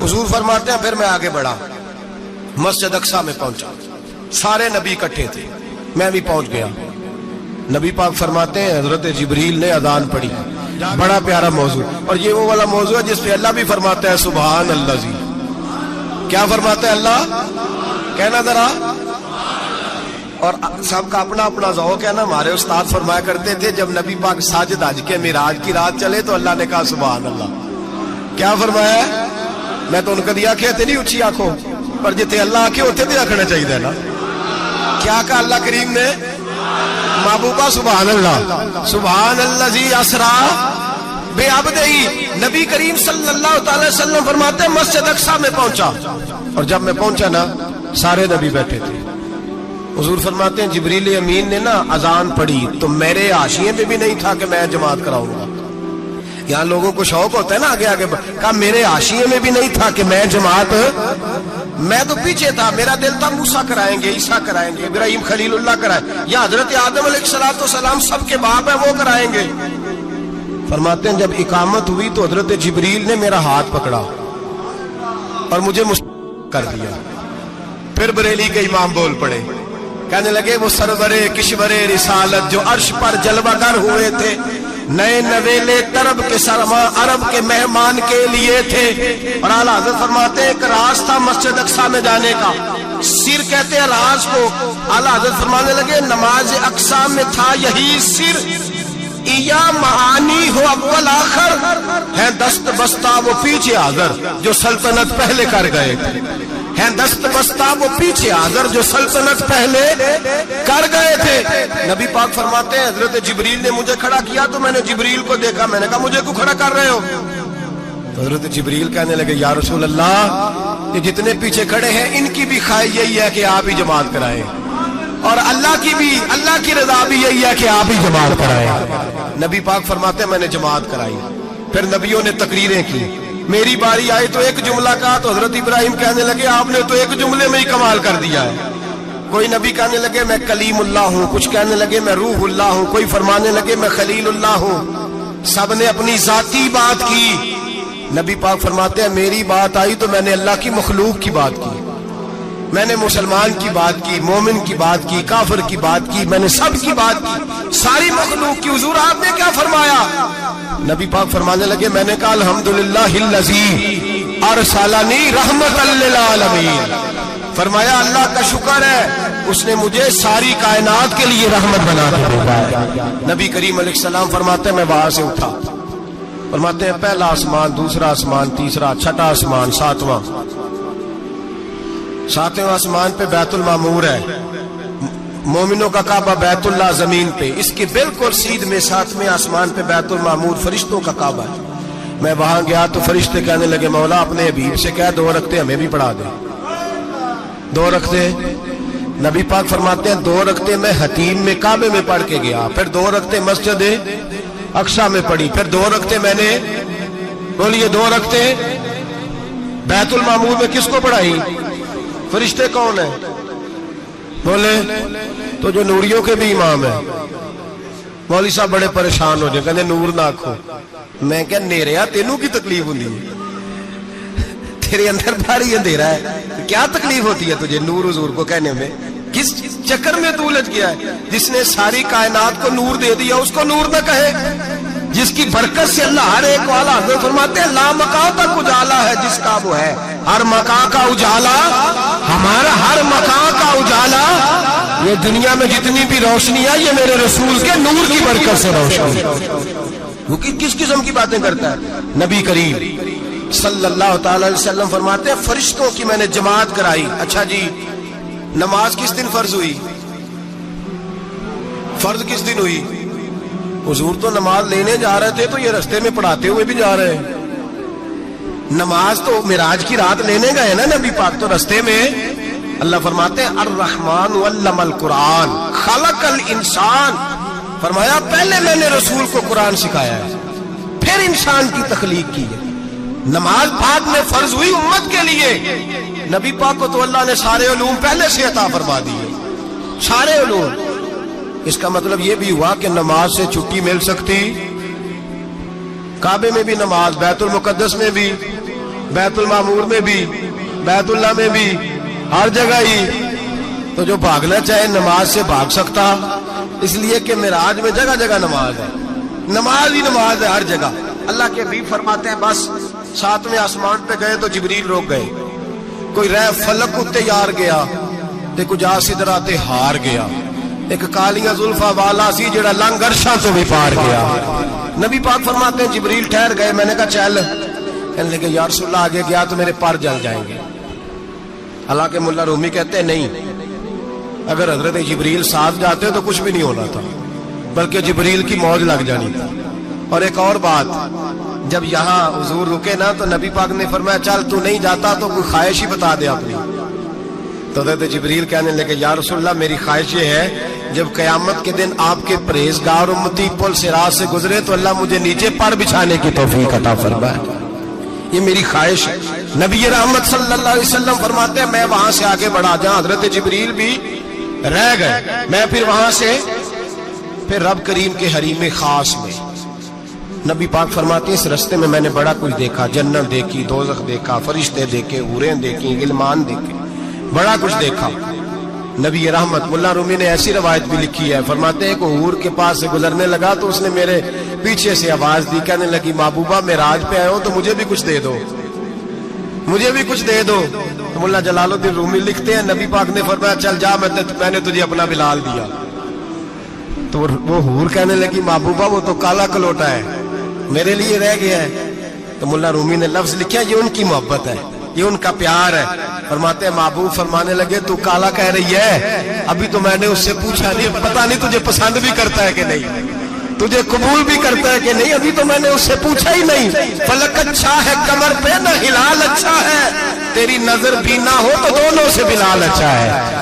حضور فرماتے ہیں پھر میں آگے بڑھا، مسجد اقصی میں پہنچا، سارے نبی اکٹھے تھے، میں بھی پہنچ گیا۔ نبی پاک فرماتے ہیں حضرت جبریل نے اذان پڑھی، بڑا پیارا موضوع، اور یہ وہ والا موضوع ہے جس پہ اللہ بھی فرماتا ہے سبحان اللہ جی۔ کیا فرماتا ہے اللہ؟ کہنا ذرا۔ اور سب کا اپنا اپنا ذوق ہے نا۔ ہمارے استاد فرمایا کرتے تھے جب نبی پاک ساجد حج کے معراج کی رات چلے تو اللہ نے کہا سبحان اللہ۔ کیا فرمایا؟ میں تو ان کو دیا کہتے نہیں اچھی آنکھوں پر جتنے اللہ آنکھیں ہوتے تھے رکھنا چاہیے نا۔ کیا کہا اللہ کریم نے؟ محبوبہ سبحان اللہ، سبحان اللہ جی اسرا بے عبدہی۔ نبی کریم صلی اللہ تعالی وسلم فرماتے ہیں مسجد اقصی میں پہنچا، اور جب میں پہنچا نا سارے نبی بیٹھے تھے۔ حضور فرماتے ہیں جبریل امین نے نا اذان پڑھی تو میرے حاشیے میں بھی نہیں تھا کہ میں جماعت کراؤں گا۔ یہاں لوگوں کو شوق ہوتا ہے نا آگے آگے، کہا میرے حاشیے میں بھی نہیں تھا کہ میں جماعت، میں تو پیچھے تھا، میرا دل تھا موسیٰ کرائیں گے، عیسیٰ کرائیں گے، ابراہیم خلیل اللہ کرائیں، یا حضرت آدم علیہ السلام سب کے باپ ہیں وہ کرائیں گے۔ فرماتے ہیں جب اقامت ہوئی تو حضرت جبریل نے میرا ہاتھ پکڑا اور مجھے کر دیا۔ پھر بریلی کے امام بول پڑے، کہنے لگے وہ سرور کشور رسالت جو عرش پر جلوہ گر ہوئے تھے، نئے نویلے طرب کے سرما عرب کے مہمان کے لیے تھے۔ اور اعلیٰ حضرت فرماتے ہیں ایک راز تھا مسجد اقصی میں جانے کا، سر کہتے ہیں راز کو۔ اعلیٰ حضرت فرمانے لگے نماز اقصی میں تھا یہی سر، یا معانی ہو اول آخر، ہے دست بستہ وہ پیچھے حاضر جو سلطنت پہلے کر گئے تھے، ہے دست بستہ وہ پیچھے حاضر جو سلطنت پہلے کر گئے تھے۔ نبی پاک فرماتے ہیں حضرت جبریل نے مجھے کھڑا کیا تو میں نے جبریل کو دیکھا، میں نے کہا مجھے کیوں کھڑا کر رہے ہو؟ تو حضرت جبریل کہنے لگے یا رسول اللہ یہ جتنے پیچھے کھڑے ہیں ان کی بھی خواہش یہی ہے کہ آپ ہی جماعت کرائیں، اور اللہ کی رضا بھی یہی ہے کہ آپ ہی جماعت کرائیں۔ نبی پاک فرماتے ہیں میں نے جماعت کرائی، پھر نبیوں نے تقریریں کی، میری باری آئی تو ایک جملہ کہا تو حضرت ابراہیم کہنے لگے آپ نے تو ایک جملے میں ہی کمال کر دیا ہے۔ کوئی نبی کہنے لگے میں کلیم اللہ ہوں، کچھ کہنے لگے میں روح اللہ ہوں، کوئی فرمانے لگے میں خلیل اللہ ہوں، سب نے اپنی ذاتی بات کی۔ نبی پاک فرماتے ہیں میری بات آئی تو میں نے اللہ کی مخلوق کی بات کی، میں نے مسلمان کی بات کی، مومن کی بات کی، کافر کی بات کی، میں نے سب کی بات کی، ساری مخلوق کی۔ حضور آپ نے کیا فرمایا؟ نبی پاک فرمانے لگے میں نے کہا الحمدللہ الذی ارسلنی رحمۃ للعالمین، فرمایا اللہ کا شکر ہے اس نے مجھے ساری کائنات کے لیے رحمت بنا کے بھیجا ہے۔ نبی کریم علیہ السلام فرماتے ہیں میں وہاں سے اٹھا، فرماتے ہیں پہلا آسمان، دوسرا آسمان، تیسرا، چھٹا آسمان، ساتواں آسمان پہ بیت المعمور ہے، مومنوں کا کعبہ بیت اللہ زمین پہ، اس کے بالکل سیدھ میں ساتویں آسمان پہ بیت المعمور فرشتوں کا کعبہ ہے۔ میں وہاں گیا تو فرشتے کہنے لگے مولا اپنے حبیب سے کہہ 2 رکعتیں ہمیں بھی پڑھا دے۔ 2 رکعتیں، نبی پاک فرماتے ہیں 2 رکعتیں میں حتیم میں کعبے میں پڑھ کے گیا، پھر 2 رکعتیں مسجد اقصی میں پڑھی، پھر 2 رکعتیں میں نے، بولیے 2 رکعتیں بیت المعمور میں کس کو پڑھائی؟ فرشتے کون ہیں؟ بولے تو جو نوریوں کے بھی امام ہیں۔ مولوی صاحب بڑے پریشان ہو جائے، کہتے نور نہ آکھو۔ میں کہا نیریا تینوں کی تکلیف ہوتی ہے، تیرے اندر بھاری اندھیرا ہے، کیا تکلیف ہوتی ہے تجھے نور حضور کو کہنے میں؟ کس چکر میں تو الجھ گیا ہے؟ جس نے ساری کائنات کو نور دے دیا اس کو نور نہ کہے، جس کی برکت سے اللہ ہر ایک والا حضرت فرماتے ہیں لا مکان تک اجالا ہے جس کا وہ ہے، ہر مکان کا اجالا ہمارا، ہر مکان کا اجالا، یہ دنیا میں جتنی بھی روشنی ہے یہ میرے رسول کے نور کی برکت سے روشنی۔ وہ کس قسم کی باتیں کرتا ہے؟ نبی کریم صلی اللہ تعالی علیہ وسلم فرماتے ہیں فرشتوں کی میں نے جماعت کرائی۔ اچھا جی نماز کس دن فرض ہوئی؟ فرض کس دن ہوئی؟ حضور تو نماز لینے جا رہے تھے تو یہ رستے میں پڑھاتے ہوئے بھی جا رہے ہیں۔ نماز تو معراج کی رات لینے گئے نا نبی پاک، تو رستے میں اللہ فرماتے ہیں الرحمن علم القرآن خلق الانسان، فرمایا پہلے میں نے رسول کو قرآن سکھایا ہے پھر انسان کی تخلیق کی ہے۔ نماز بعد میں فرض ہوئی امت کے لیے، نبی پاک کو تو اللہ نے سارے علوم پہلے سے عطا فرما دیے، سارے علوم۔ اس کا مطلب یہ بھی ہوا کہ نماز سے چھٹی مل سکتی، کعبے میں بھی نماز، بیت المقدس میں بھی، بیت المعمور میں بھی, بیت اللہ میں بھی, ہر جگہ ہی. تو جو بھاگنا چاہے نماز سے بھاگ سکتا, اس لیے کہ معراج میں جگہ جگہ نماز ہے, نماز ہی نماز ہے ہر جگہ. اللہ کے حبیب فرماتے ہیں بس 7ویں آسمان پہ گئے تو جبریل روک گئے. کوئی رہ فلک اتے یار گیا تے کچھ سدرا تے ہار گیا. ایک کالیاں زلفا والا سی جڑا لنگ عرشاں تو بھی پار گیا. نبی پاک فرماتے ہیں جبریل ٹھہر گئے. میں نے کہا چل, کہنے لگے یا رسول اللہ آگے گیا تو میرے پر جل جائیں گے. حالانکہ ملا رومی کہتے ہیں نہیں, اگر حضرت جبریل ساتھ جاتے تو کچھ بھی نہیں ہونا تھا, بلکہ جبریل کی موج لگ جانی تھی. اور ایک اور بات, جب یہاں حضور رکے نا تو نبی پاک نے فرمایا چل تو نہیں جاتا تو کوئی خواہش ہی بتا دے اپنی. تو حضرت جبریل کہنے لگے یا رسول اللہ میری خواہش یہ ہے جب قیامت کے دن آپ کے پرہیزگار امتی پل صراط سے گزرے تو اللہ مجھے نیچے پر بچھانے کی توفیق عطا فرمائے, یہ میری خواہش ہے. نبی رحمت صلی اللہ علیہ وسلم فرماتے ہیں میں وہاں سے آگے بڑھا جہاں حضرت جبریل بھی رہ گئے, میں پھر وہاں سے پھر رب کریم کے حریم خاص میں. نبی پاک فرماتے ہیں اس رستے میں میں نے بڑا کچھ دیکھا, جنت دیکھی, دوزخ دیکھا, فرشتے دیکھے, حوریں دیکھی, غلمان دیکھے, بڑا کچھ دیکھا. نبی رحمت ملا رومی نے ایسی روایت بھی لکھی ہے, فرماتے ہیں کہ حور کے پاس سے گزرنے لگا تو اس نے میرے پیچھے سے آواز دی, کہنے لگی محبوبہ معراج پہ آئے ہو تو مجھے بھی کچھ دے دو, مجھے بھی کچھ دے دو. تو ملا جلال الدین رومی لکھتے ہیں نبی پاک نے فرمایا چل جا میں نے تجھے اپنا بلال دیا. تو وہ حور کہنے لگی محبوبہ وہ تو کالا کلوٹا ہے, میرے لیے رہ گیا ہے. تو ملا رومی نے لفظ لکھا یہ ان کی محبت ہے, یہ ان کا پیار ہے. فرماتے ہیں محبوب فرمانے لگے تو کالا کہہ رہی ہے, ابھی تو میں نے اس سے پوچھا نہیں, پتہ نہیں تجھے پسند بھی کرتا ہے کہ نہیں, تجھے قبول بھی کرتا ہے کہ نہیں, ابھی تو میں نے اس سے پوچھا ہی نہیں. فلک اچھا ہے کمر پہ نہ ہلال اچھا ہے, تیری نظر بھی نہ ہو تو دونوں سے بلال اچھا ہے.